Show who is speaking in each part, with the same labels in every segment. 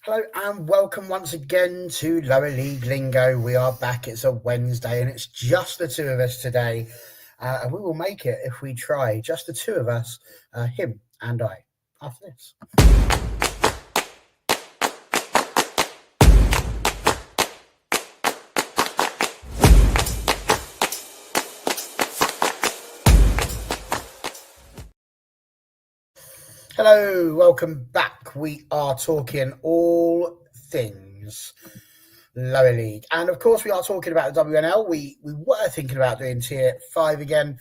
Speaker 1: Hello and welcome once again to Lower League Lingo. We are back. It's a Wednesday and it's just the two of us today. And we will make it if we try. Just the two of us, him and I, after this. Hello, welcome back. We are talking all things Lower League. And of course, we are talking about the WNL. We were thinking about doing Tier 5 again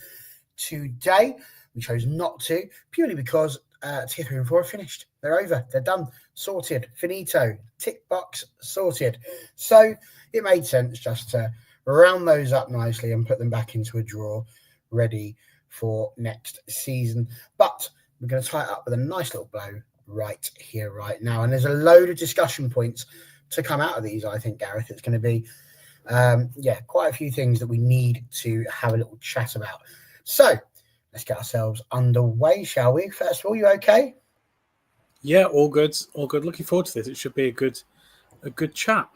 Speaker 1: today. We chose not to, purely because Tier 3 and 4 are finished. They're over. They're done. Sorted. Finito. Tick box. Sorted. So it made sense just to round those up nicely and put them back into a draw ready for next season. But we're going to tie it up with a nice little blow right here, right now. And there's a load of discussion points to come out of these, I think, Gareth. It's going to be, quite a few things that we need to have a little chat about. So let's get ourselves underway, shall we? First of all, you okay?
Speaker 2: Yeah, all good. All good. Looking forward to this. It should be a good chat.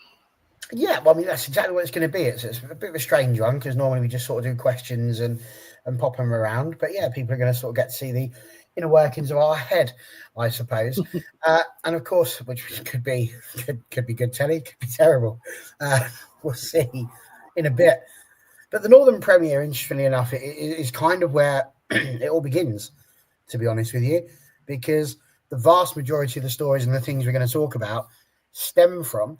Speaker 1: Yeah, well, I mean, that's exactly what it's going to be. It's a bit of a strange one because normally we just sort of do questions and pop them around. But yeah, people are going to sort of get to see the inner workings of our head, I suppose. And of course, which could be good telly, could be terrible. We'll see in a bit. But the Northern Premier, interestingly enough, is kind of where it all begins, to be honest with you, because the vast majority of the stories and the things we're going to talk about stem from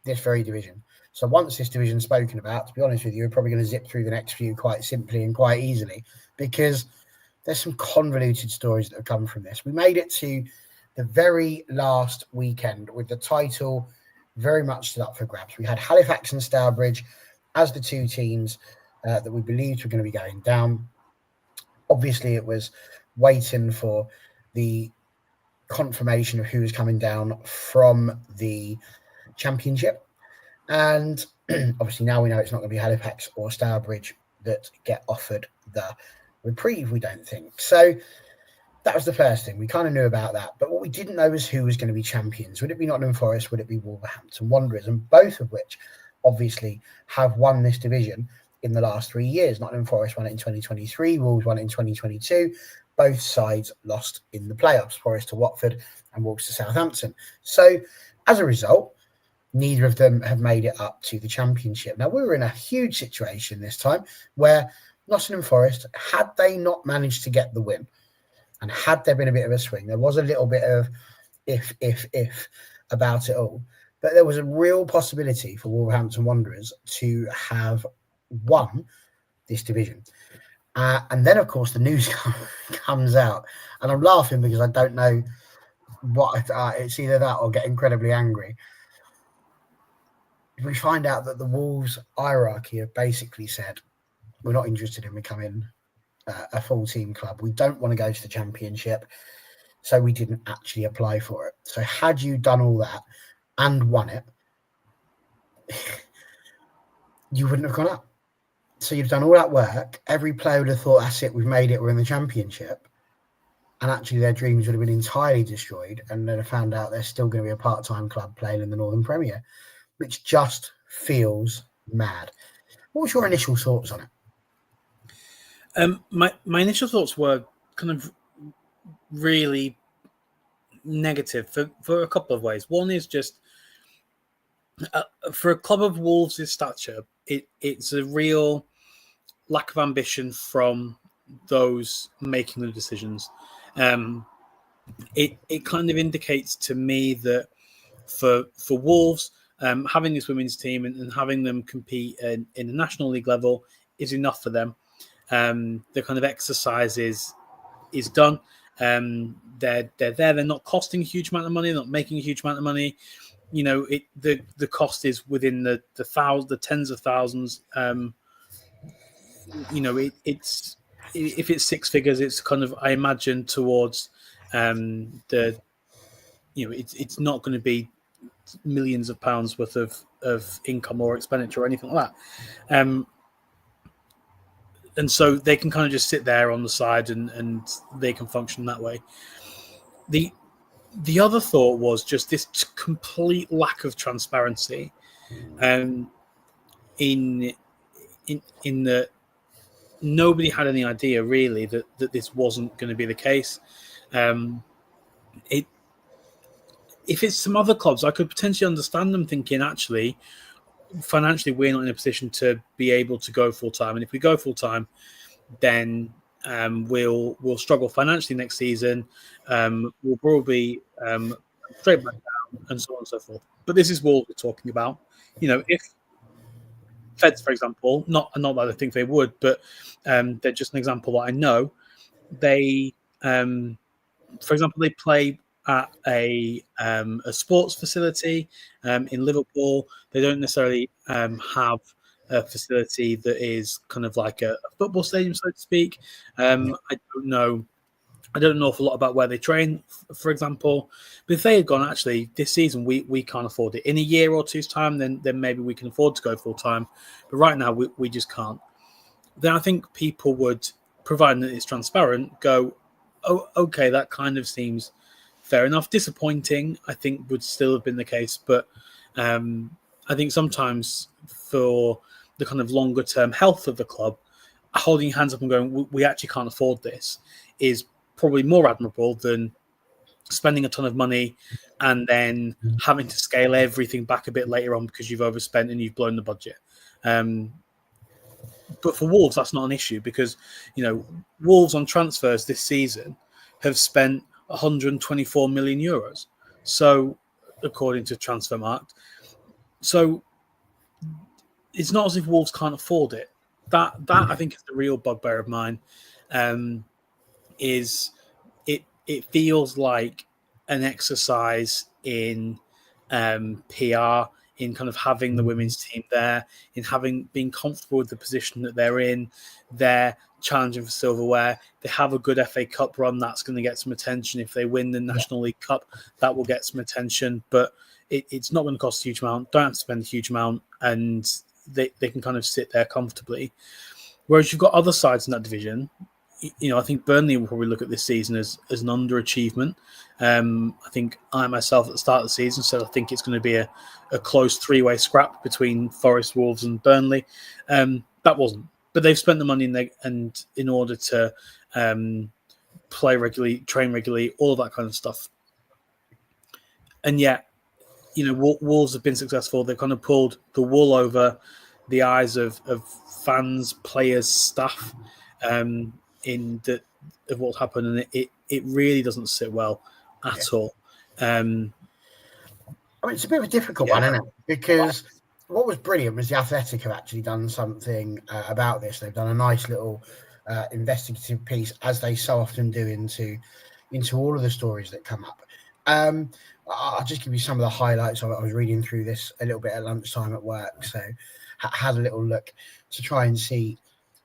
Speaker 1: this very division. So once this division's spoken about, to be honest with you, we're probably going to zip through the next few quite simply and quite easily because there's some convoluted stories that have come from this. We made it to the very last weekend with the title very much stood up for grabs. We had Halifax and Stourbridge as the two teams that we believed were going to be going down. Obviously, it was waiting for the confirmation of who was coming down from the championship. And obviously now we know it's not going to be Halifax or Stourbridge that get offered the reprieve, we don't think. So that was the first thing. We kind of knew about that. But what we didn't know was who was going to be champions. Would it be Nottingham Forest? Would it be Wolverhampton Wanderers? And both of which obviously have won this division in the last 3 years. Nottingham Forest won it in 2023. Wolves won it in 2022. Both sides lost in the playoffs. Forest to Watford and Wolves to Southampton. So as a result, neither of them have made it up to the championship. Now, we were in a huge situation this time where Nottingham Forest, had they not managed to get the win and had there been a bit of a swing, there was a little bit of if about it all, but there was a real possibility for Wolverhampton Wanderers to have won this division. And then, of course, the news comes out. And I'm laughing because I don't know what it's either that or get incredibly angry. We find out that the Wolves hierarchy have basically said, we're not interested in becoming a full team club. We don't want to go to the championship. So we didn't actually apply for it. So had you done all that and won it, you wouldn't have gone up. So you've done all that work. Every player would have thought, that's it, we've made it, we're in the championship. And actually their dreams would have been entirely destroyed. And then I found out they're still going to be a part-time club playing in the Northern Premier, which just feels mad. What was your initial thoughts on it?
Speaker 2: My initial thoughts were kind of really negative for a couple of ways. One is just for a club of Wolves' stature, it's a real lack of ambition from those making the decisions. It kind of indicates to me that for Wolves, having this women's team and having them compete in the National League level is enough for them. The kind of exercise is done. They're there. They're not costing a huge amount of money. They're not making a huge amount of money. You know, the cost is within the tens of thousands. It's if it's six figures, it's kind of, I imagine, towards it's not going to be millions of pounds worth of income or expenditure or anything like that. And so they can kind of just sit there on the side and they can function that way. The The other thought was just this complete lack of transparency, in that nobody had any idea really that this wasn't going to be the case. If it's some other clubs, I could potentially understand them thinking, actually, financially, we're not in a position to be able to go full time, and if we go full time, then we'll struggle financially next season. We'll probably straight back down, and so on and so forth. But this is what we're talking about. If Feds, for example, not that I think they would, but they're just an example that I know. They, for example, they play at a sports facility in Liverpool. They don't necessarily have a facility that is kind of like a football stadium, so to speak. I don't know an awful lot about where they train, for example. But if they had gone, actually, this season we can't afford it. In a year or two's time, then maybe we can afford to go full time. But right now, we just can't. Then I think people would, providing that it's transparent, go, oh, okay, that kind of seems fair enough. Disappointing, I think, would still have been the case. But I think sometimes for the kind of longer term health of the club, holding your hands up and going, we actually can't afford this, is probably more admirable than spending a ton of money and then having to scale everything back a bit later on because you've overspent and you've blown the budget. But for Wolves, that's not an issue because, Wolves on transfers this season have spent 124 million euros. So, according to Transfermarkt. So, it's not as if Wolves can't afford it. That I think is the real bugbear of mine. Is it feels like an exercise in PR, in kind of having the women's team there, in being comfortable with the position that they're in. They're challenging for silverware. They have a good FA Cup run. That's going to get some attention. If they win the National League Cup, that will get some attention. But it's not going to cost a huge amount. Don't have to spend a huge amount. And they can kind of sit there comfortably. Whereas you've got other sides in that division. I think Burnley will probably look at this season as an underachievement. I think I myself at the start of the season said I think it's going to be a close three-way scrap between Forest, Wolves and Burnley. That wasn't. But they've spent the money in order to play regularly, train regularly, all of that kind of stuff. And yet, Wolves have been successful. They've kind of pulled the wool over the eyes of fans, players, staff, of what's happened, and it really doesn't sit well at all.
Speaker 1: It's a bit of a difficult one, isn't it? Because what was brilliant was the Athletic have actually done something about this. They've done a nice little investigative piece, as they so often do, into all of the stories that come up. I'll just give you some of the highlights of it. I was reading through this a little bit at lunchtime at work, so had a little look to try and see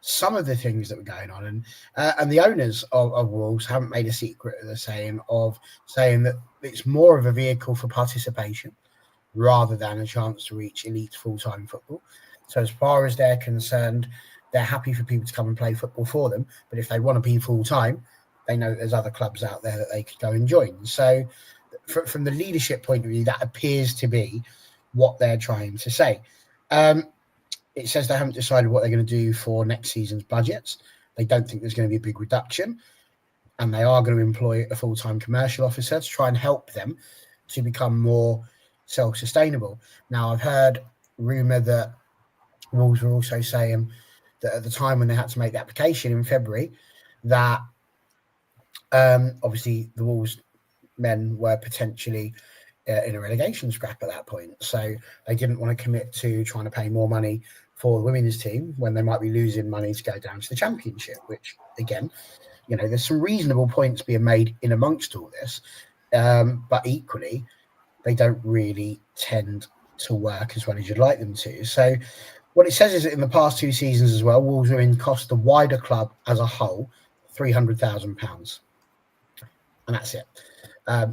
Speaker 1: some of the things that were going on, and the owners of Wolves haven't made a secret of saying that it's more of a vehicle for participation rather than a chance to reach elite full-time football. So as far as they're concerned, they're happy for people to come and play football for them, but if they want to be full-time, they know that there's other clubs out there that they could go and join. So from the leadership point of view, that appears to be what they're trying to say. It says they haven't decided what they're going to do for next season's budgets. They don't think there's going to be a big reduction, and they are going to employ a full-time commercial officer to try and help them to become more self-sustainable. Now, I've heard rumour that Wolves were also saying that at the time when they had to make the application in February, that obviously the Wolves men were potentially in a relegation scrap at that point. So they didn't want to commit to trying to pay more money for the women's team when they might be losing money to go down to the Championship, which, again, there's some reasonable points being made in amongst all this. But equally, they don't really tend to work as well as you'd like them to. So what it says is that in the past two seasons as well, Wolves women cost the wider club as a whole £300,000. And that's it.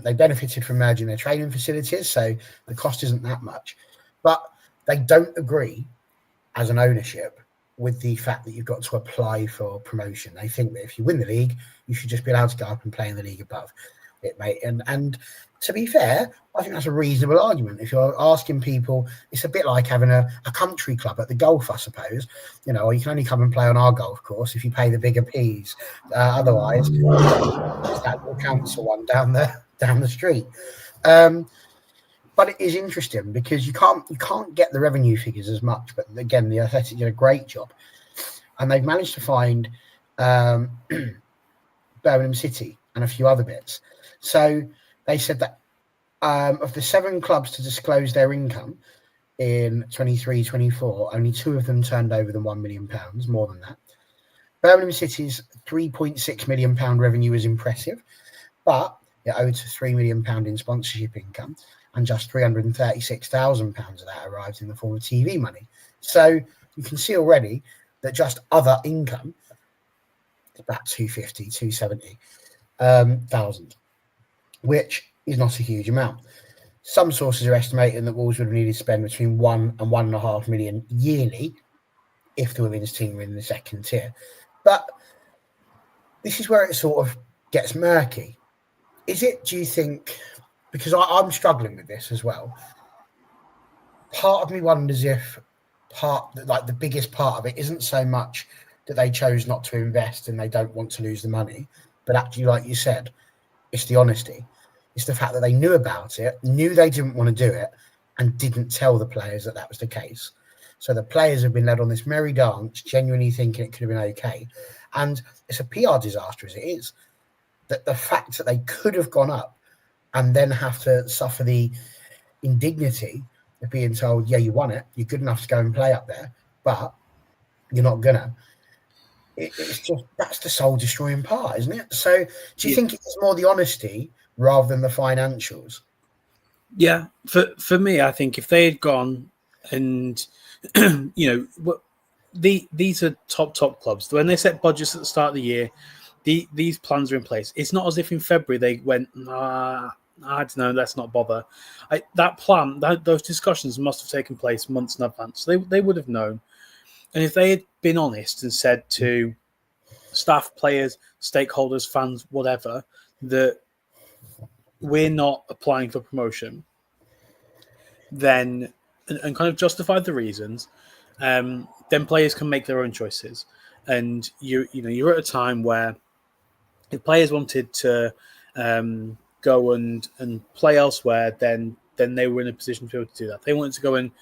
Speaker 1: They benefited from merging their training facilities, so the cost isn't that much. But they don't agree as an ownership with the fact that you've got to apply for promotion. They think that if you win the league, you should just be allowed to go up and play in the league above, it, mate. And to be fair, I think that's a reasonable argument. If you're asking people, it's a bit like having a country club at the golf, I suppose. You know, or you can only come and play on our golf course if you pay the bigger fees. Otherwise, it's that little council one down the street. But it is interesting because you can't get the revenue figures as much. But again, the Athletic did a great job, and they've managed to find Birmingham City and a few other bits. So they said that of the 7 clubs to disclose their income in 23-24, only 2 of them turned over than £1 million, more than that. Birmingham City's £3.6 million revenue is impressive, but it owed to £3 million in sponsorship income, and just £336,000 of that arrived in the form of TV money. So you can see already that just other income is about 270,000, which is not a huge amount. Some sources are estimating that Wolves would have needed to spend between 1 and 1.5 million yearly if the women's team were in the second tier. But this is where it sort of gets murky. Is it, do you think, because I'm struggling with this as well, part of me wonders if the biggest part of it isn't so much that they chose not to invest and they don't want to lose the money, but actually, like you said, it's the honesty. It's the fact that they knew about it, knew they didn't want to do it, and didn't tell the players that was the case. So the players have been led on this merry dance, genuinely thinking it could have been okay. And it's a PR disaster as it is. That the fact that they could have gone up and then have to suffer the indignity of being told, yeah, you won it, you're good enough to go and play up there, but you're not gonna. It's just, that's the soul destroying part, isn't it? So do you think it's more the honesty rather than the financials?
Speaker 2: Yeah, for me, I think if they had gone and these are top clubs. When they set budgets at the start of the year, these plans are in place. It's not as if in February they went, I don't know, let's not bother. That plan, those discussions must have taken place months in advance. They would have known. And if they had been honest and said to staff, players, stakeholders, fans, whatever, that we're not applying for promotion, then and kind of justified the reasons, then players can make their own choices. And you're at a time where if players wanted to go and play elsewhere, then they were in a position to be able to do that. They wanted to go and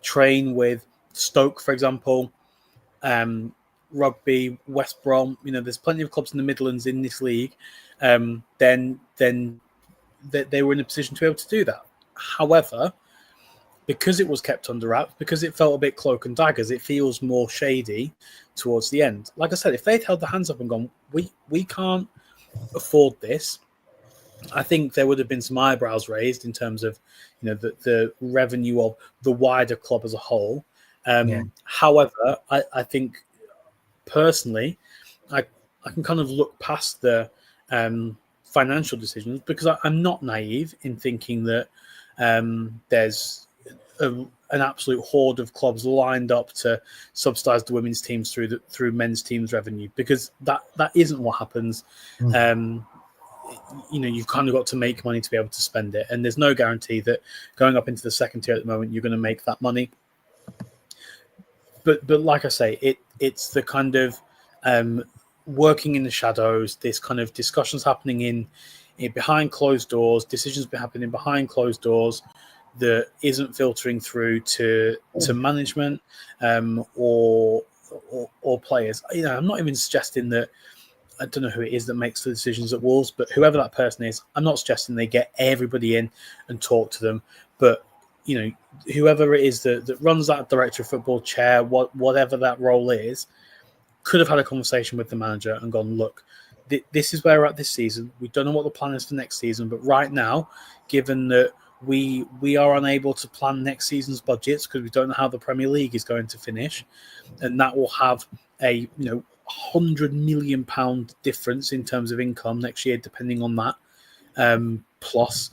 Speaker 2: train with Stoke, for example, rugby, West Brom. There's plenty of clubs in the Midlands in this league. Then they were in a position to be able to do that. However, because it was kept under wraps, because it felt a bit cloak and daggers, it feels more shady towards the end. Like I said, if they'd held their hands up and gone, we can't afford this, I think there would have been some eyebrows raised in terms of the revenue of the wider club as a whole. However, I think personally, I can kind of look past the financial decisions because I'm not naive in thinking that there's an absolute horde of clubs lined up to subsidise the women's teams through men's teams revenue, because that isn't what happens. You've kind of got to make money to be able to spend it, and there's no guarantee that going up into the second tier at the moment you're going to make that money. But like I say, it's the kind of working in the shadows, this kind of discussions happening in behind closed doors, decisions happening behind closed doors that isn't filtering through to management or players. I'm not even suggesting that. I don't know who it is that makes the decisions at Wolves, but whoever that person is, I'm not suggesting they get everybody in and talk to them. But whoever it is that runs that director of football chair, whatever that role is, could have had a conversation with the manager and gone, look, this is where we're at this season. We don't know what the plan is for next season, but right now, given that we are unable to plan next season's budgets because we don't know how the Premier League is going to finish, and that will have a £100 million difference in terms of income next year, depending on that. Plus,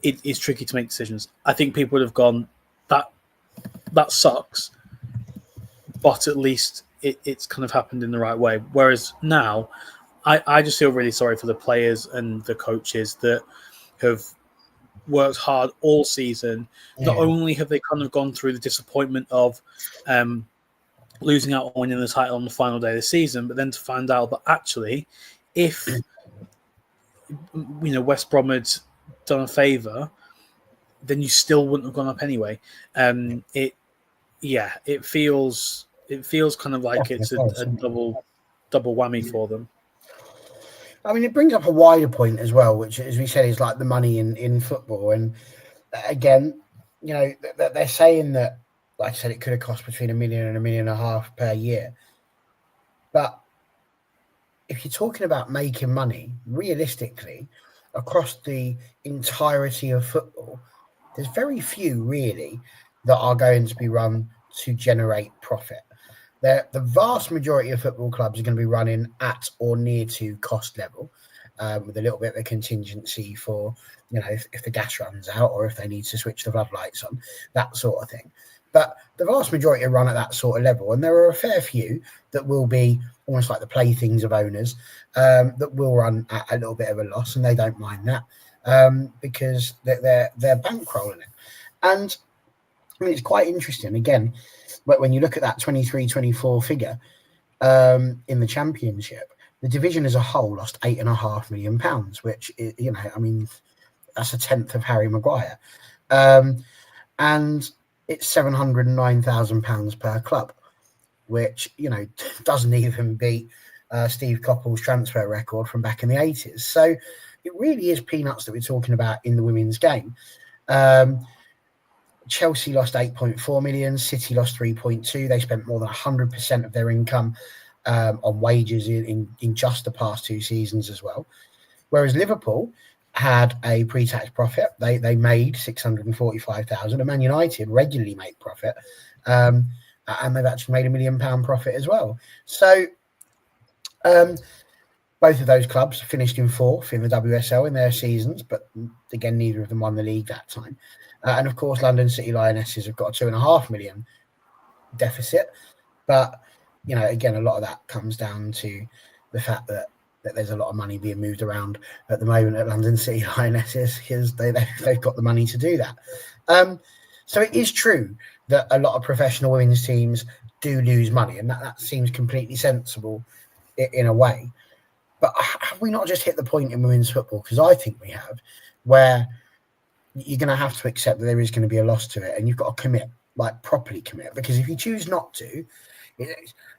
Speaker 2: it's tricky to make decisions. I think people would have gone, that sucks, but at least it's kind of happened in the right way. Whereas now, I just feel really sorry for the players and the coaches that have worked hard all season. Not only have they kind of gone through the disappointment of losing out on winning the title on the final day of the season, but then to find out that actually, if West Brom had done a favour, then you still wouldn't have gone up anyway. It feels kind of like it's a double whammy for them.
Speaker 1: I mean, it brings up a wider point as well, which, as we said, is like the money in football. And again, they're saying that, like I said, it could have cost between $1 million and $1.5 million per year. But if you're talking about making money, realistically, across the entirety of football, there's very few really that are going to be run to generate profit. The vast majority of football clubs are going to be running at or near to cost level, with a little bit of a contingency for, if the gas runs out or if they need to switch the floodlights on, that sort of thing. But the vast majority run at that sort of level, and there are a fair few that will be almost like the playthings of owners, that will run at a little bit of a loss, and they don't mind that, because they're bankrolling it. And I mean, it's quite interesting, again, when you look at that 23-24 figure in the Championship, the division as a whole lost £8.5 million, which, I mean, that's a tenth of Harry Maguire. And it's £709,000 per club, which, doesn't even beat Steve Coppell's transfer record from back in the 80s. So it really is peanuts that we're talking about in the women's game. Chelsea lost 8.4 million. City lost 3.2. They spent more than 100% of their income on wages in just the past two seasons as well. Whereas Liverpool had a pre-tax profit. They made 645,000. And Man United regularly make profit. And they've actually made £1 million profit as well. So both of those clubs finished in fourth in the WSL in their seasons, but again, neither of them won the league that time. And of course, London City Lionesses have got a £2.5 million deficit. But, again, a lot of that comes down to the fact that there's a lot of money being moved around at the moment at London City Lionesses, because they've got the money to do that. So it is true that a lot of professional women's teams do lose money, and that seems completely sensible in a way. But have we not just hit the point in women's football, because I think we have, where you're going to have to accept that there is going to be a loss to it, and you've got to commit, like properly commit, because if you choose not to,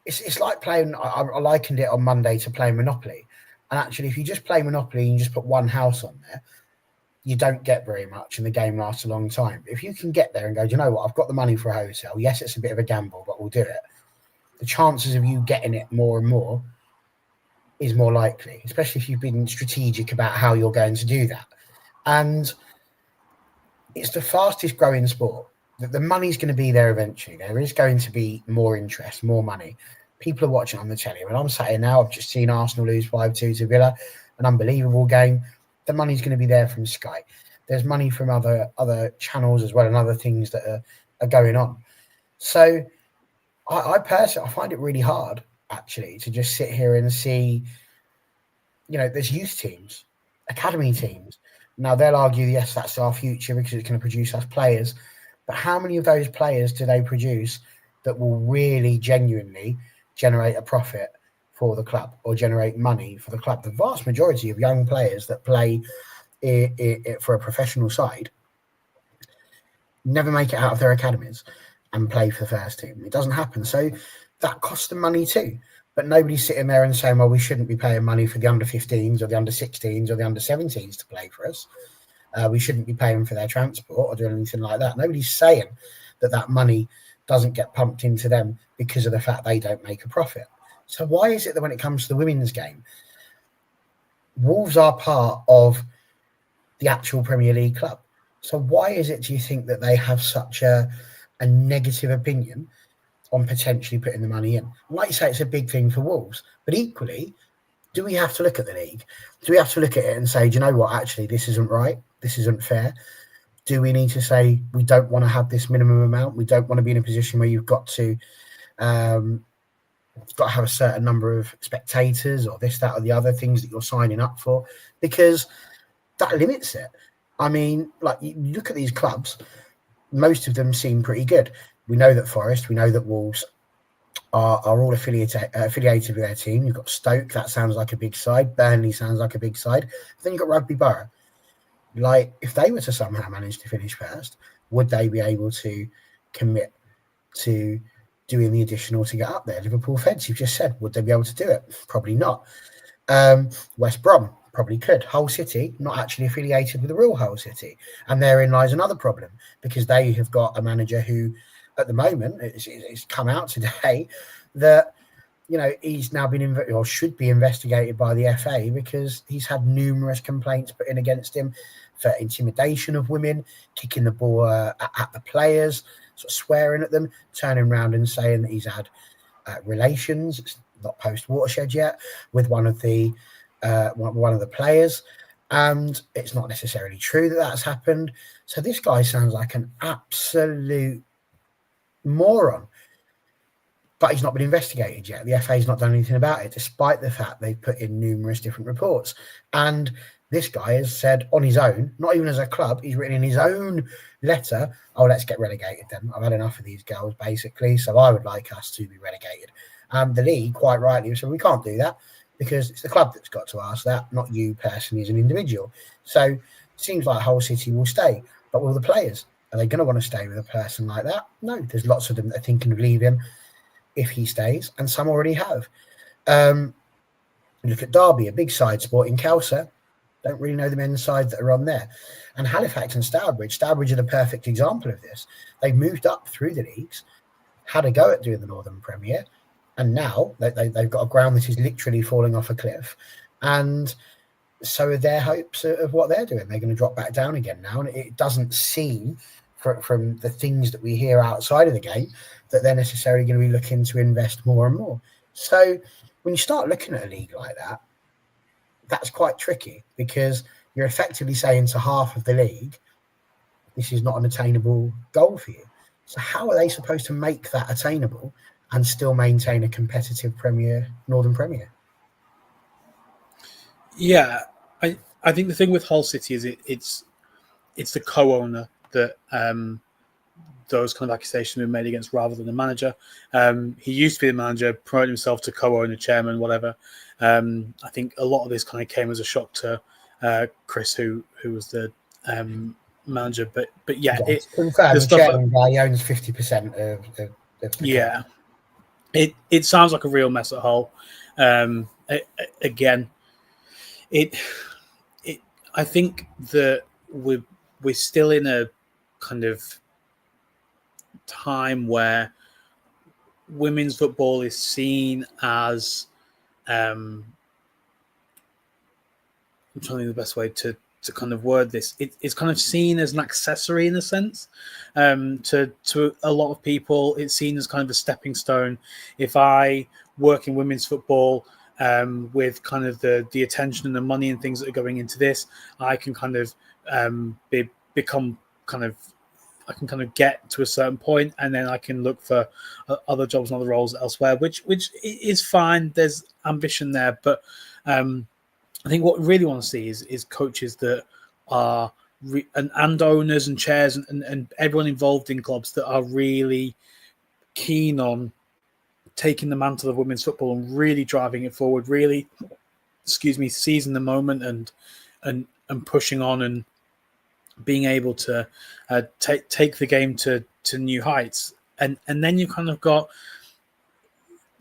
Speaker 1: it's like playing, I likened it on Monday to playing Monopoly. And actually, if you just play Monopoly and you just put one house on there, you don't get very much, and the game lasts a long time. If you can get there and go, do you know what, I've got the money for a hotel. Yes, it's a bit of a gamble, but we'll do it. The chances of you getting it more and more is more likely, especially if you've been strategic about how you're going to do that. And it's the fastest growing sport. The money's going to be there eventually. There is going to be more interest, more money. People are watching on the telly. When I'm sat here now, I've just seen Arsenal lose 5-2 to Villa, an unbelievable game. The money's going to be there from Sky. There's money from other channels as well, and other things that are going on. So I personally, I find it really hard, actually, to just sit here and see, there's youth teams, academy teams. Now, they'll argue, yes, that's our future because it's going to produce us players. But how many of those players do they produce that will really genuinely generate a profit for the club or generate money for the club? The vast majority of young players that play for a professional side never make it out of their academies and play for the first team. It doesn't happen. So that costs them money too. But nobody's sitting there and saying, well, we shouldn't be paying money for the under-15s or the under-16s or the under-17s to play for us. We shouldn't be paying for their transport or doing anything like that. Nobody's saying that money doesn't get pumped into them because of the fact they don't make a profit. So why is it that when it comes to the women's game, Wolves are part of the actual Premier League club? So why is it, do you think, that they have such a negative opinion on potentially putting the money in? And like you say, it's a big thing for Wolves. But equally, do we have to look at the league? Do we have to look at it and say, do you know what, actually, this isn't right? This isn't fair? Do we need to say we don't want to have this minimum amount? We don't want to be in a position where you've got to You've got to have a certain number of spectators or this, that, or the other things that you're signing up for, because that limits it. I mean, like, you look at these clubs, most of them seem pretty good. We know that Forest, we know that Wolves are all affiliated with their team. You've got Stoke, that sounds like a big side. Burnley sounds like a big side. Then you've got Rugby Borough. Like, if they were to somehow manage to finish first, would they be able to commit to doing the additional to get up there? Liverpool Feds, you've just said, would they be able to do it? Probably not. West Brom probably could. Hull City, not actually affiliated with the real Hull City. And therein lies another problem, because they have got a manager who, at the moment, it's come out today that, you know, he's now been or should be investigated by the FA because he's had numerous complaints put in against him for intimidation of women, kicking the ball at the players, sort of swearing at them, turning around and saying that he's had relations. It's not post watershed yet, with one of the players, and it's not necessarily true that that's happened. So this guy sounds like an absolute moron, but he's not been investigated yet. The FA's not done anything about it, despite the fact they've put in numerous different reports. And this guy has said on his own, not even as a club, he's written in his own letter, oh, let's get relegated then. I've had enough of these girls, basically, so I would like us to be relegated. The league, quite rightly, said we can't do that because it's the club that's got to ask that, not you personally as an individual. So it seems like Hull City will stay, but will the players? Are they going to want to stay with a person like that? No, there's lots of them that are thinking of leaving if he stays, and some already have. Look at Derby, a big side, Sporting Kelso. Don't really know the men's side that are on there. And Halifax and Stourbridge. Stourbridge are the perfect example of this. They've moved up through the leagues, had a go at doing the Northern Premier, and now they've got a ground that is literally falling off a cliff. And so are their hopes of what they're doing. They're going to drop back down again now. And it doesn't seem, from the things that we hear outside of the game, that they're necessarily going to be looking to invest more and more. So when you start looking at a league like that, that's quite tricky, because you're effectively saying to half of the league, this is not an attainable goal for you. So how are they supposed to make that attainable and still maintain a competitive Northern Premier?
Speaker 2: Yeah, I think the thing with Hull City is it's the co-owner that those kind of accusations have been made against, rather than the manager. He used to be the manager, promoted himself to co-owner, chairman, whatever. I think a lot of this kind of came as a shock to Chris, who was the manager. But yeah,
Speaker 1: the chairman guy owns 50% of the
Speaker 2: yeah. It sounds like a real mess at Hull. Again, I think that we're still in a kind of time where women's football is seen as I'm trying to think the best way to kind of word this. It's kind of seen as an accessory in a sense. To a lot of people, it's seen as kind of a stepping stone. If I work in women's football, with kind of the attention and the money and things that are going into this, I can kind of become kind of, I can kind of get to a certain point, and then I can look for other jobs and other roles elsewhere, which is fine. There's ambition there, but I think what we really want to see is coaches that are and owners and chairs and everyone involved in clubs that are really keen on taking the mantle of women's football and really driving it forward, really, seizing the moment and pushing on and being able to take the game to new heights. And then you kind of got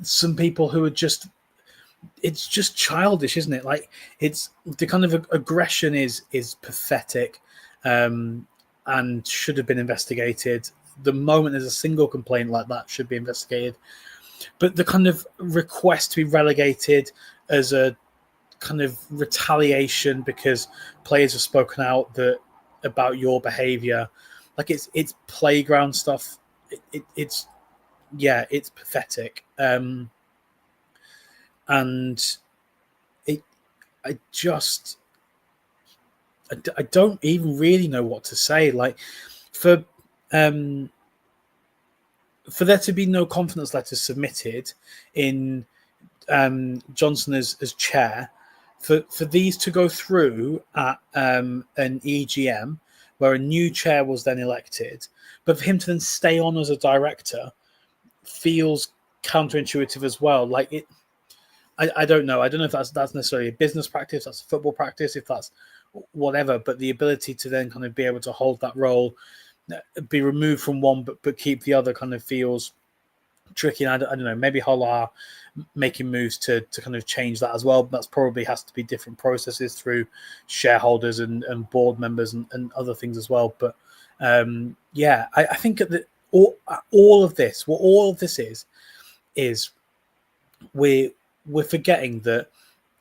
Speaker 2: some people who are just, it's just childish, isn't it? Like, it's the kind of aggression is pathetic, and should have been investigated. The moment there's a single complaint like that, should be investigated. But the kind of request to be relegated as a kind of retaliation because players have spoken out about your behaviour, like it's playground stuff. It's pathetic. And I don't even really know what to say. Like, for for there to be no confidence letters submitted in Johnson as chair, for these to go through at an EGM where a new chair was then elected, but for him to then stay on as a director feels counterintuitive as well. Like it, I don't know. I don't know if that's necessarily a business practice, that's a football practice, if that's whatever. But the ability to then kind of be able to hold that role, be removed from one but keep the other, kind of feels tricky. And I don't know. Maybe Hull are making moves to kind of change that as well. That's probably has to be different processes through shareholders and board members and other things as well. But yeah, I think that all of this, what all of this is we're forgetting that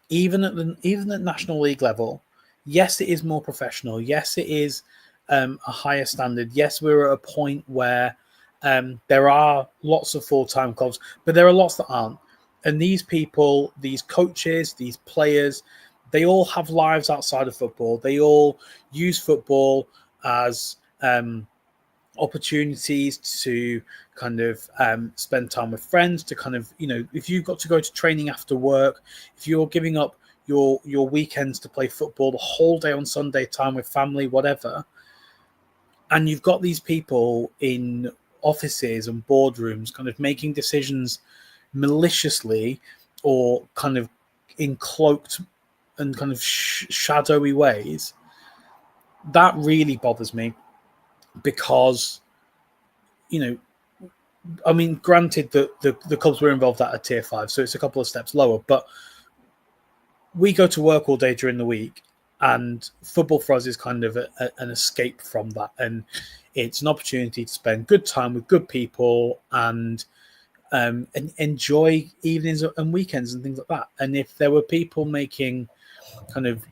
Speaker 2: even at national league level, yes, it is more professional. Yes, it is a higher standard. Yes, we're at a point where there are lots of full-time clubs, but there are lots that aren't. And these people, these coaches, these players, they all have lives outside of football. They all use football as opportunities to kind of spend time with friends, to kind of, if you've got to go to training after work, if you're giving up your weekends to play football, the whole day on Sunday, time with family, whatever, and you've got these people in offices and boardrooms kind of making decisions maliciously or kind of in cloaked and kind of shadowy ways, that really bothers me. Because, I mean, granted that the clubs were involved at a tier 5, so it's a couple of steps lower, but we go to work all day during the week, and football for us is kind of an escape from that. And it's an opportunity to spend good time with good people and enjoy evenings and weekends and things like that. And if there were people making kind of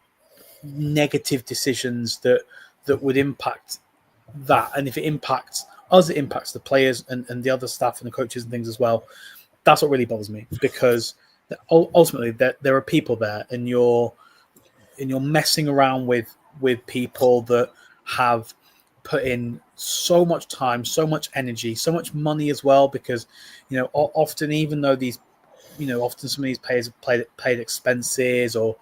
Speaker 2: negative decisions that would impact that, and if it impacts us, it impacts the players and the other staff and the coaches and things as well, that's what really bothers me. Because ultimately there are people there, and you're messing around with people that have put in so much time, so much energy, so much money as well. Because often, even though these often some of these players have paid expenses or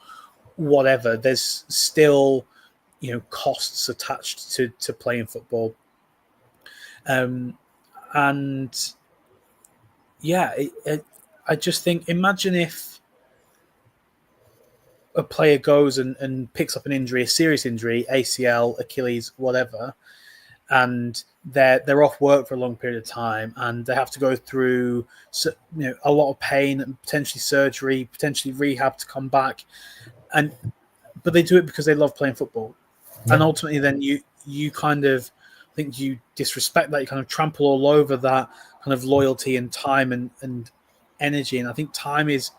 Speaker 2: whatever, there's still costs attached to playing football. And yeah, I just think, imagine if a player goes and picks up an injury, a serious injury, ACL, Achilles, whatever, and they're off work for a long period of time, and they have to go through a lot of pain and potentially surgery, potentially rehab to come back, but they do it because they love playing football. Yeah. And ultimately then you kind of think you disrespect that, you kind of trample all over that kind of loyalty and time and energy. And I think time is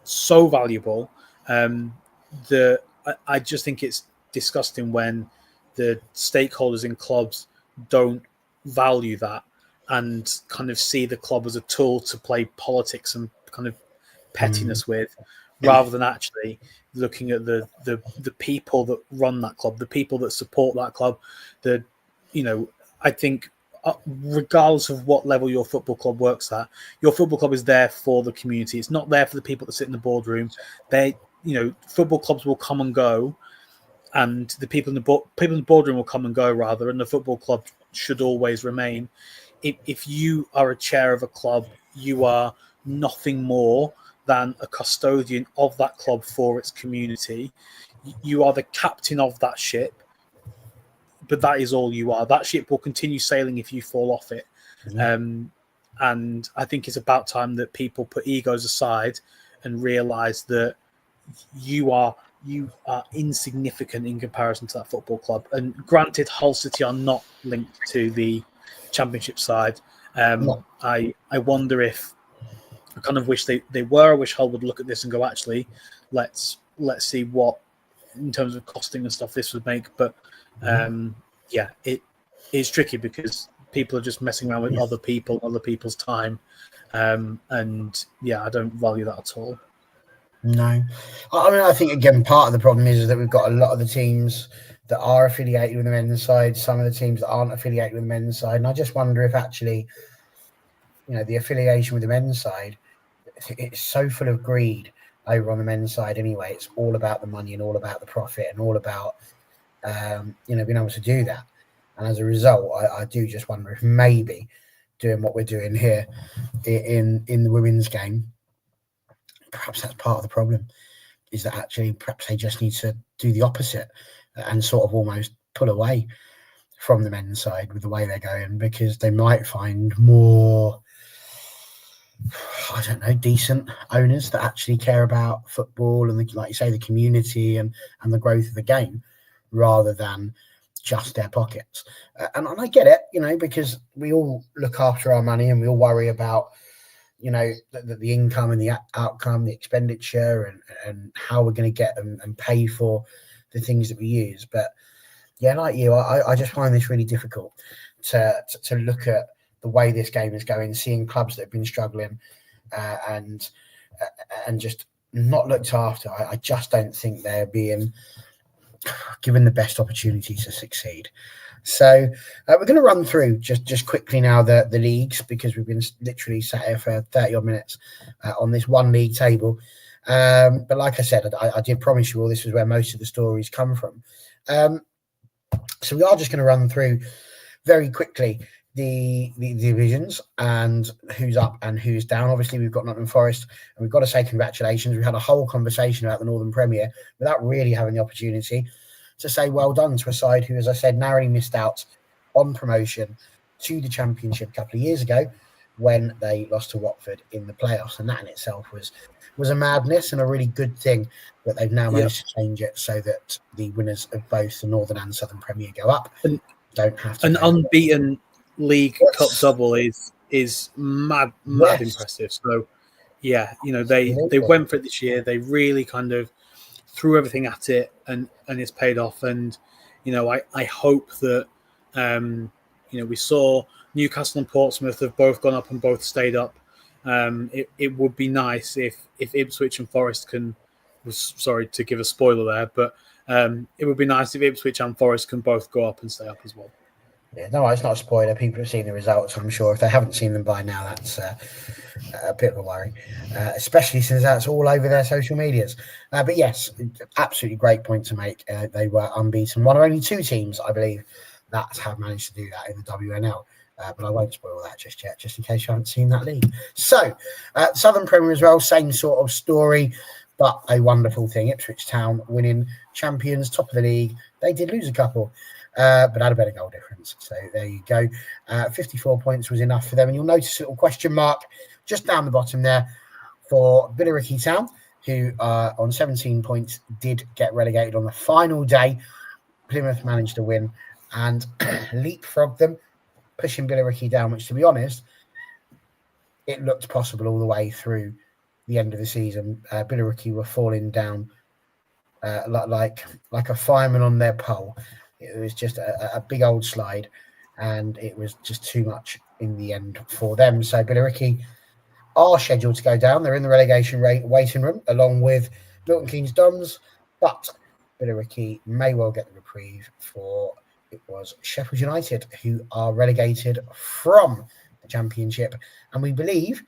Speaker 2: so valuable that I just think it's disgusting when the stakeholders in clubs don't value that and kind of see the club as a tool to play politics and kind of pettiness with, rather than actually looking at the people that run that club, the people that support that club. I think regardless of what level your football club works at, your football club is there for the community. It's not there for the people that sit in the boardroom. Football clubs will come and go, and the people in the boardroom will come and go rather, and the football club should always remain. If you are a chair of a club, you are nothing more than a custodian of that club for its community. You are the captain of that ship, but that is all you are. That ship will continue sailing if you fall off it. And I think it's about time that people put egos aside and realize that you are insignificant in comparison to that football club. And granted, Hull City are not linked to the Championship side. I wonder if, I kind of wish they were. I wish Hull would look at this and go, actually, let's see what, in terms of costing and stuff, this would make. But yeah, it is tricky because people are just messing around with other people, other people's time. And yeah, I don't value that at all.
Speaker 1: No. I mean, I think, again, part of the problem is that we've got a lot of the teams that are affiliated with the men's side, some of the teams that aren't affiliated with the men's side. And I just wonder if actually the affiliation with the men's side, it's so full of greed over on the men's side anyway. It's all about the money and all about the profit and all about being able to do that. And as a result, I do just wonder if maybe doing what we're doing here in the women's game, perhaps that's part of the problem, is that actually perhaps they just need to do the opposite and sort of almost pull away from the men's side with the way they're going, because they might find more, I don't know, decent owners that actually care about football and, like you say, the community and the growth of the game, rather than just their pockets. And I get it, because we all look after our money and we all worry about, the income and the outcome, the expenditure, and how we're going to get them and pay for the things that we use. But yeah, like you, I just find this really difficult to look at the way this game is going, seeing clubs that have been struggling and just not looked after. I just don't think they're being given the best opportunity to succeed. So we're going to run through just quickly now the leagues, because we've been literally sat here for 30 odd minutes on this one league table. But like I said, I did promise you all this was where most of the stories come from. So we are just going to run through very quickly the divisions and who's up and who's down. Obviously, we've got Nottingham Forest, and we've got to say congratulations. We had a whole conversation about the Northern Premier without really having the opportunity to say well done to a side who, as I said, narrowly missed out on promotion to the Championship a couple of years ago when they lost to Watford in the playoffs. And that in itself was a madness, and a really good thing that they've now managed to change it so that the winners of both the Northern and Southern Premier go up. And don't have to.
Speaker 2: An unbeaten League Cup double is mad impressive. So yeah, they went for it this year. They really kind of threw everything at it, and it's paid off. And I hope that we saw Newcastle and Portsmouth have both gone up and both stayed up. It would be nice if Ipswich and Forest sorry to give a spoiler there, but it would be nice if Ipswich and Forest can both go up and stay up as well.
Speaker 1: Yeah, no, it's not a spoiler. People have seen the results, I'm sure. If they haven't seen them by now, that's a bit of a worry, especially since that's all over their social medias. But yes, absolutely great point to make. They were unbeaten. One of only two teams, I believe, that have managed to do that in the WNL. But I won't spoil that just yet, just in case you haven't seen that league. So, Southern Premier as well, same sort of story, but a wonderful thing. Ipswich Town winning champions, top of the league. They did lose a couple, but had a better goal difference. So there you go. 54 points was enough for them. And you'll notice a little question mark just down the bottom there for Billericay Town, who on 17 points did get relegated on the final day. Plymouth managed to win and leapfrog them, pushing Billericay down, which, to be honest, it looked possible all the way through the end of the season. Billericay were falling down like a fireman on their pole. It was just a big old slide, and it was just too much in the end for them. So Billericay are scheduled to go down. They're in the relegation waiting room along with Milton Keynes Dons, but Billericay may well get the reprieve, for it was Sheffield United who are relegated from the Championship, and we believe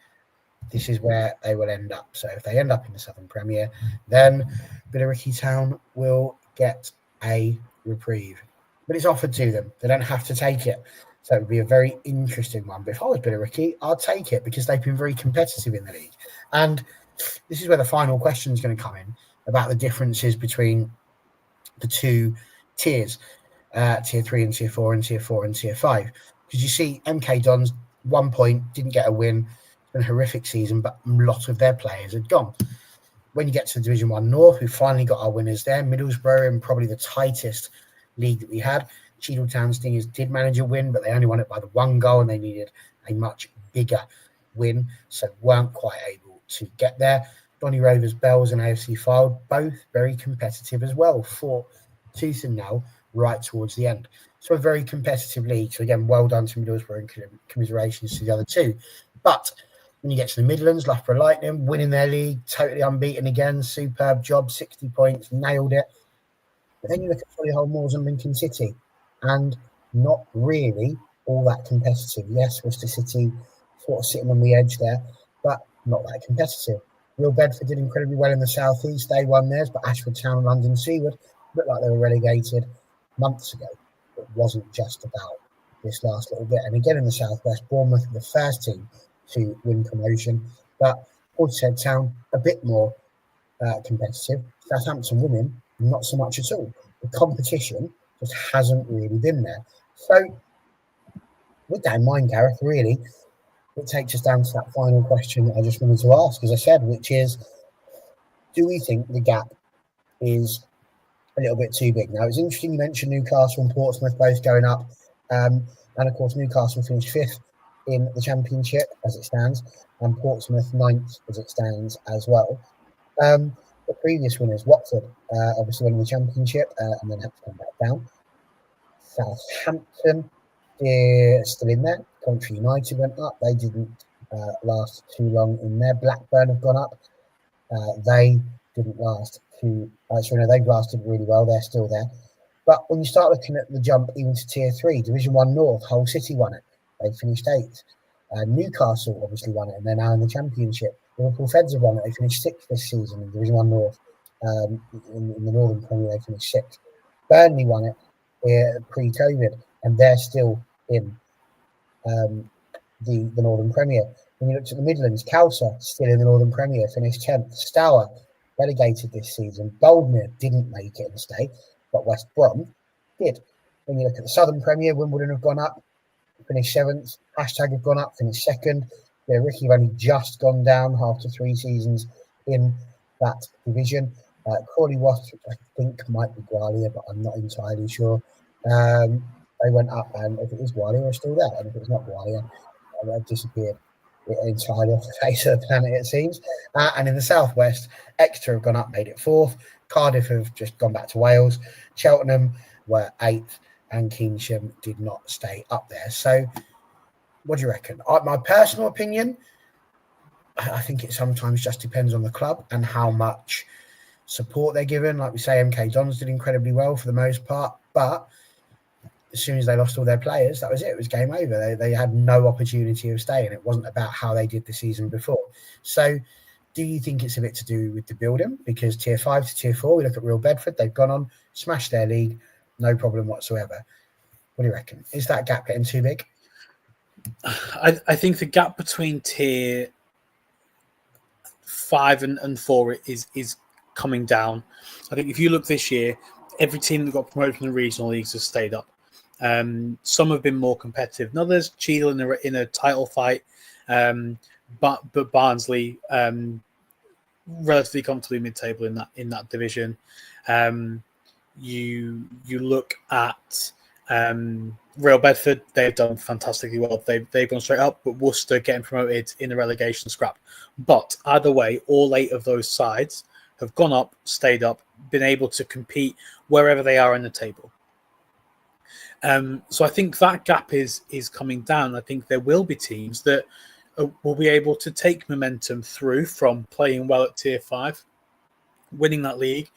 Speaker 1: this is where they will end up. So if they end up in the Southern Premier, then Billericay Town will get a reprieve. But it's offered to them. They don't have to take it. So it would be a very interesting one. But if I was Billericay, I'd take it, because they've been very competitive in the league. And this is where the final question is going to come in, about the differences between the two tiers, tier 3 and tier 4 and tier 4 and tier 5. Because you see MK Dons, 1 point, didn't get a win. It's been a horrific season, but a lot of their players had gone. When you get to the Division 1 North, we finally got our winners there. Middlesbrough, and probably the tightest league that we had. Cheadle Stingers did manage a win, but they only won it by the 1 goal, and they needed a much bigger win, so weren't quite able to get there. Donny Rovers, Bells and AFC Fylde, both very competitive as well, fought tooth and nail right towards the end. So a very competitive league. So again, well done to Middlesbrough, and commiserations to the other two. But when you get to the Midlands, Loughborough Lightning winning their league, totally unbeaten again, superb job, 60 points, nailed it. But then you look at Solihull Moors and Lincoln City, and not really all that competitive. Yes, Worcester City sort of sitting on the edge there, but not that competitive. Real Bedford did incredibly well in the South East. They won theirs, but Ashford Town and London Seaward looked like they were relegated months ago. It wasn't just about this last little bit. And again in the South West, Bournemouth were the first team to win promotion, but Portishead Town a bit more competitive. Southampton women, not so much at all. The competition just hasn't really been there. So, with that in mind, Gareth, really, it takes us down to that final question that I just wanted to ask, as I said, which is, do we think the gap is a little bit too big? Now, it's interesting you mentioned Newcastle and Portsmouth both going up. And of course, Newcastle finished 5th in the Championship as it stands, and Portsmouth 9th as it stands as well. The previous winners, Watford, obviously winning the Championship and then had to come back down. Southampton, they're still in there. Coventry United went up. They didn't last too long in there. Blackburn have gone up. They didn't last too... they've lasted really well. They're still there. But when you start looking at the jump even to Tier 3, Division 1 North, Hull City won it. They finished 8th. Newcastle obviously won it, and they're now in the Championship. Liverpool Feds have won it. They finished 6th this season in Division 1 North. In the Northern Premier, they finished 6th. Burnley won it pre-COVID, and they're still in the Northern Premier. When you looked at the Midlands, Calcer still in the Northern Premier, finished 10th. Stour relegated this season. Boldmere didn't make it and stay, but West Brom did. When you look at the Southern Premier, Wimbledon have gone up, finished 7th. Hashtag have gone up, finished 2nd. Yeah, Ricky have only just gone down after 3 seasons in that division. Crawley Wasps, which I think might be Gwalia, but I'm not entirely sure. They went up, and if it is Gwalia, they're still there. And if it's not Gwalia, they've disappeared entirely off the face of the planet, it seems. And in the southwest, Exeter have gone up, made it 4th. Cardiff have just gone back to Wales. Cheltenham were 8th, and Keynsham did not stay up there. So, what do you reckon? My personal opinion, I think it sometimes just depends on the club and how much support they're given. Like we say, MK Dons did incredibly well for the most part, but as soon as they lost all their players, that was it. It was game over. They had no opportunity of staying. It wasn't about how they did the season before. So do you think it's a bit to do with the building? Because Tier 5 to Tier 4, we look at Real Bedford, they've gone on, smashed their league, no problem whatsoever. What do you reckon? Is that gap getting too big?
Speaker 2: I think the gap between Tier 5 and 4 is coming down. I think if you look this year, every team that got promoted from the regional leagues has stayed up. Some have been more competitive than others. Cheadle in a title fight, but Barnsley relatively comfortably mid-table in that division. You look at Real Bedford; they've done fantastically well. They've gone straight up, but Worcester getting promoted in the relegation scrap. But either way, all 8 of those sides have gone up, stayed up, been able to compete wherever they are in the table. So I think that gap is coming down. I think there will be teams that will be able to take momentum through from playing well at Tier 5, winning that league,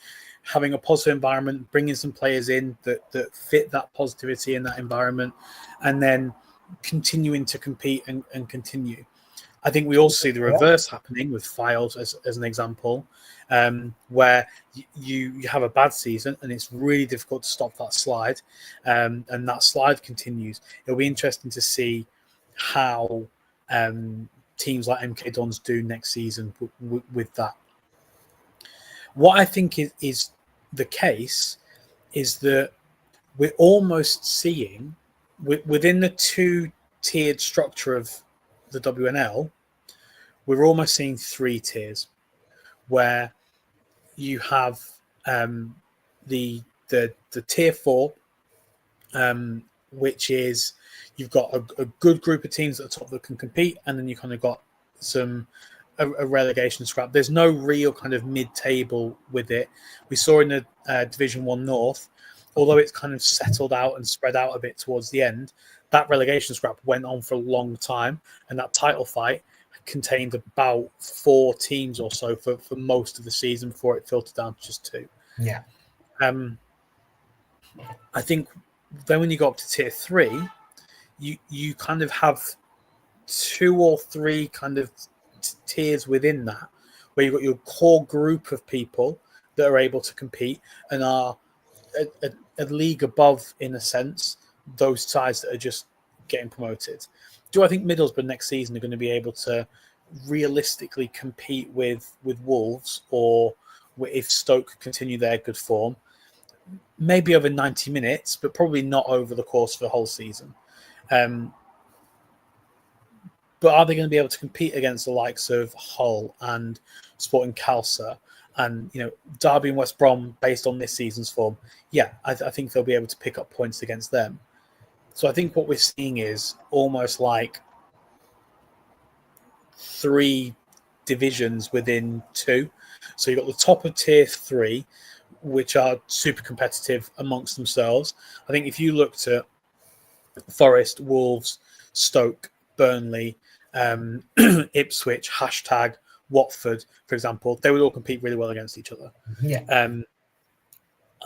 Speaker 2: having a positive environment, bringing some players in that fit that positivity in that environment, and then continuing to compete and continue. I think we also see the reverse happening with Files as an example, where you have a bad season and it's really difficult to stop that slide, and that slide continues. It'll be interesting to see how teams like MK Dons do next season with that. What I think is the case is that we're almost seeing within the 2-tiered structure of the WNL, we're almost seeing 3 tiers where you have the Tier 4, which is you've got a good group of teams at the top that can compete, and then you kind of got a relegation scrap. There's no real kind of mid-table with it. We saw in the Division 1 North, although it's kind of settled out and spread out a bit towards the end, that relegation scrap went on for a long time, and that title fight contained about 4 teams or so for most of the season before it filtered down to just 2.
Speaker 1: Yeah.
Speaker 2: I think then when you go up to Tier 3, you kind of have two or three kind of tiers within that, where you've got your core group of people that are able to compete and are a league above, in a sense, those sides that are just getting promoted. Do I think Middlesbrough next season are going to be able to realistically compete with Wolves, or if Stoke continue their good form? Maybe over 90 minutes, but probably not over the course of the whole season. But are they going to be able to compete against the likes of Hull and Sporting Calcer and Derby and West Brom based on this season's form? Yeah, I think they'll be able to pick up points against them. So I think what we're seeing is almost like three divisions within two. So you've got the top of tier 3, which are super competitive amongst themselves. I think if you looked at Forest, Wolves, Stoke, Burnley, Ipswich, Watford, for example, they would all compete really well against each other.
Speaker 1: Yeah.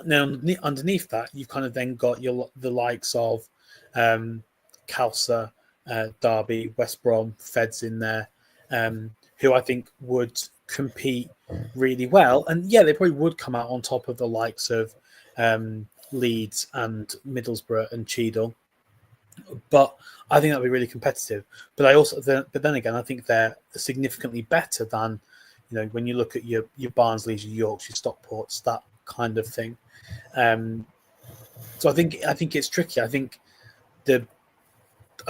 Speaker 2: Now, underneath that, you've kind of then got the likes of Calcer, Derby, West Brom, Feds in there, who I think would compete really well. And yeah, they probably would come out on top of the likes of Leeds and Middlesbrough and Cheadle. But I think that'd be really competitive. But then again, I think they're significantly better than, when you look at your Barnsleys, your Yorks, your Stockports, that kind of thing. So I think it's tricky. I think I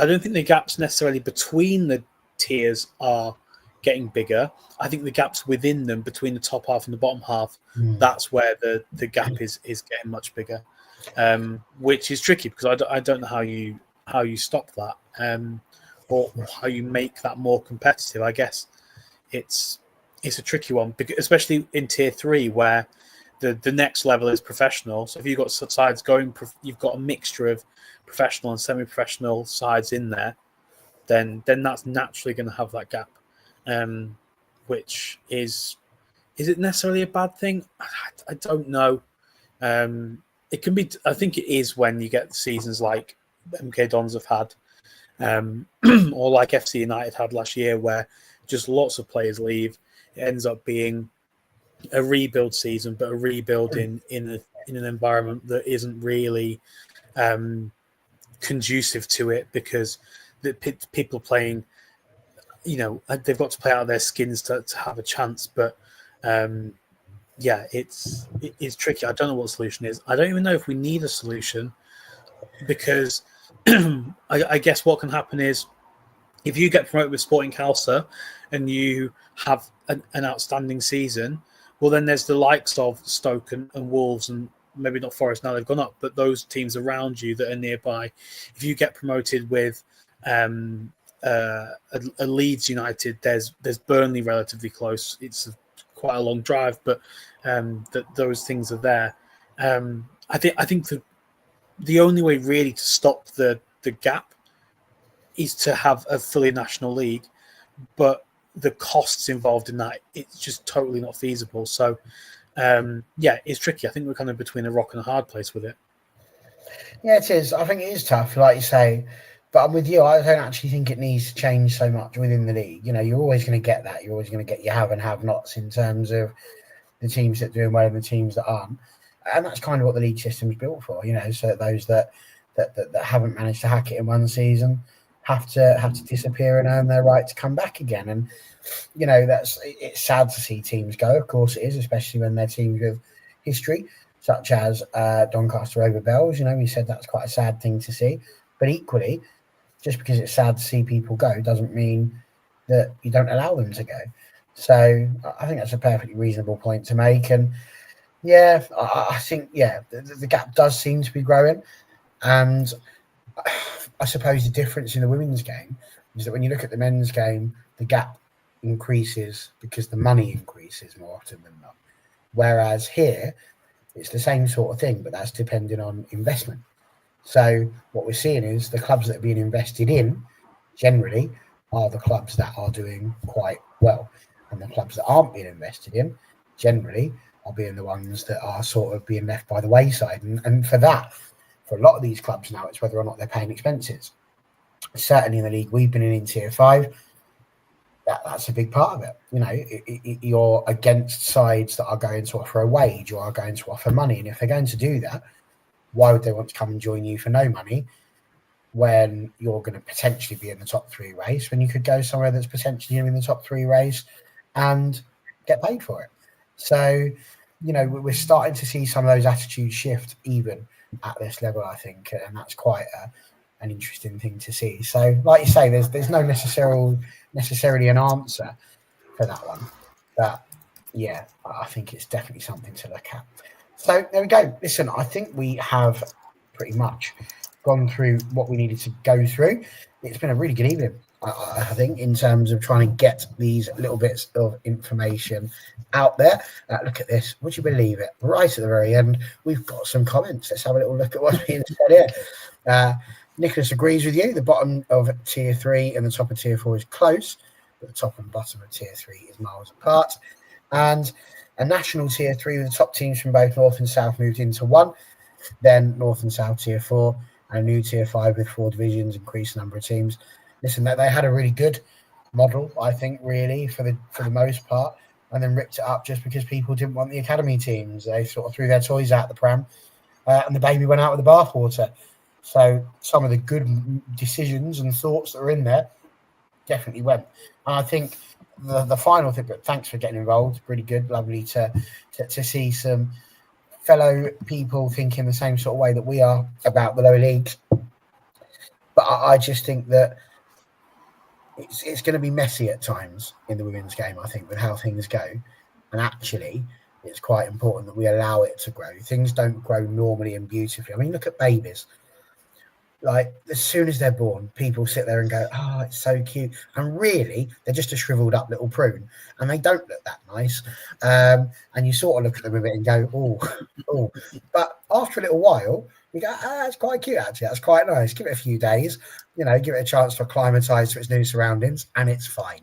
Speaker 2: don't think the gaps necessarily between the tiers are getting bigger. I think the gaps within them, between the top half and the bottom half, that's where the gap is getting much bigger, which is tricky because I don't know how you stop that, or how you make that more competitive. I guess it's a tricky one, because especially in tier 3 where the next level is professional. So if you've got sides going, you've got a mixture of professional and semi-professional sides in there, then that's naturally going to have that gap, which is it necessarily a bad thing? I don't know. It can be. I think it is when you get seasons like MK Dons have had, or like FC United had last year, where just lots of players leave. It ends up being a rebuild season, but a rebuild in an environment that isn't really conducive to it, because the people playing, they've got to play out of their skins to have a chance. But yeah, it's tricky. I don't know what the solution is. I don't even know if we need a solution, because I guess what can happen is, if you get promoted with Sporting Calcer and you have an outstanding season, well, then there's the likes of Stoke and Wolves, and maybe not Forest now, they've gone up, but those teams around you that are nearby. If you get promoted with a Leeds United, there's Burnley relatively close. It's quite a long drive, but those things are there. I think the only way really to stop the gap is to have a fully national league, but the costs involved in that, it's just totally not feasible. So yeah, it's tricky. I think we're kind of between a rock and a hard place with it.
Speaker 1: Yeah, it is. I think it is tough, like you say. But I'm with you. I don't actually think it needs to change so much within the league. You're always going to get that. You're always going to get your have and have-nots in terms of the teams that are doing well and the teams that aren't. And that's kind of what the league system's built for. So that those that haven't managed to hack it in one season have to disappear and earn their right to come back again. And it's sad to see teams go. Of course, it is, especially when they're teams with history, such as Doncaster over Bells. We said that's quite a sad thing to see. But equally, just because it's sad to see people go doesn't mean that you don't allow them to go. So I think that's a perfectly reasonable point to make. And yeah, I think, the gap does seem to be growing. And I suppose the difference in the women's game is that when you look at the men's game, the gap increases because the money increases more often than not. Whereas here, it's the same sort of thing, but that's depending on investment. So what we're seeing is the clubs that are being invested in generally are the clubs that are doing quite well. And the clubs that aren't being invested in generally are being the ones that are sort of being left by the wayside. And for a lot of these clubs now, it's whether or not they're paying expenses. certainly in the league we've been in Tier 5, that's a big part of it. You know, you're against sides that are going to offer a wage or are going to offer money. And if they're going to do that, why would they want to come and join you for no money when you're going to potentially be in the top 3 race, when you could go somewhere that's potentially in the top 3 race and get paid for it? So, you know, we're starting to see some of those attitudes shift even at this level, I think, and that's quite an interesting thing to see. So, like you say, there's no necessarily an answer for that one, but yeah, I think it's definitely something to look at. So there we go. Listen, I think we have pretty much gone through what we needed to go through. It's been a really good evening, I think, in terms of trying to get these little bits of information out there. Look at this. Would you believe it? Right at the very end, we've got some comments. Let's have a little look at what's being said here. Nicholas agrees with you. The bottom of Tier 3 and the top of Tier 4 is close, but the top and bottom of Tier 3 is miles apart. And a national Tier 3 with the top teams from both North and South moved into one. Then North and South Tier 4 and a new Tier 5 with 4 divisions, increased number of teams. Listen, they had a really good model, I think, really, for the most part, and then ripped it up just because people didn't want the academy teams. They sort of threw their toys out the pram, and the baby went out with the bathwater. So some of the good decisions and thoughts that are in there definitely went. And I think the final thing, but thanks for getting involved. Really good, lovely to see some fellow people thinking the same sort of way that we are about the lower leagues. But I just think that it's going to be messy at times in the women's game, I think, with how things go. And actually, it's quite important that we allow it to grow. Things don't grow normally and beautifully. I mean, look at babies. Like, as soon as they're born, people sit there and go, oh, it's so cute. And really, they're just a shriveled up little prune. And they don't look that nice. And you sort of look at them a bit and go, oh. But after a little while, you go, it's quite cute, actually. That's quite nice. Give it a few days, you know, give it a chance to acclimatise to its new surroundings, and it's fine.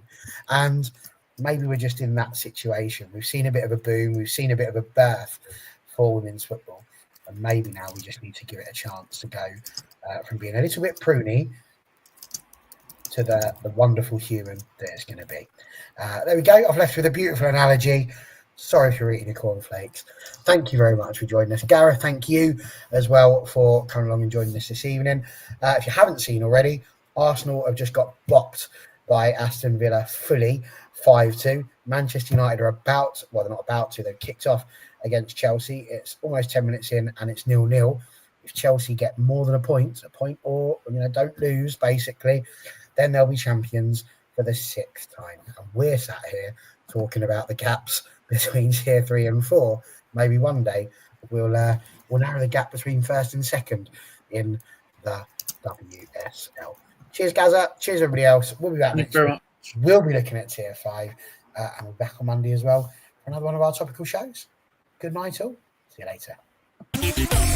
Speaker 1: And maybe we're just in that situation. We've seen a bit of a boom. We've seen a bit of a birth for women's football. And maybe now we just need to give it a chance to go from being a little bit pruny to the wonderful human that it's going to be. There we go. I've left with a beautiful analogy. Sorry if you're eating your cornflakes. Thank you very much for joining us. Gareth, thank you as well for coming along and joining us this evening. If you haven't seen already, Arsenal have just got bopped by Aston Villa fully, 5-2. Manchester United are they're not about to, they've kicked off against Chelsea. It's almost 10 minutes in and it's 0-0. If Chelsea get more than a point or, don't lose, basically, then they'll be champions for the 6th time. And we're sat here talking about the gaps between Tier 3 and 4. Maybe one day we'll narrow the gap between 1st and 2nd in the WSL. Cheers, Gaza. Cheers, everybody else. We'll be back next week. We'll be looking at Tier 5 and we'll be back on Monday as well for another one of our topical shows. Good night all. See you later.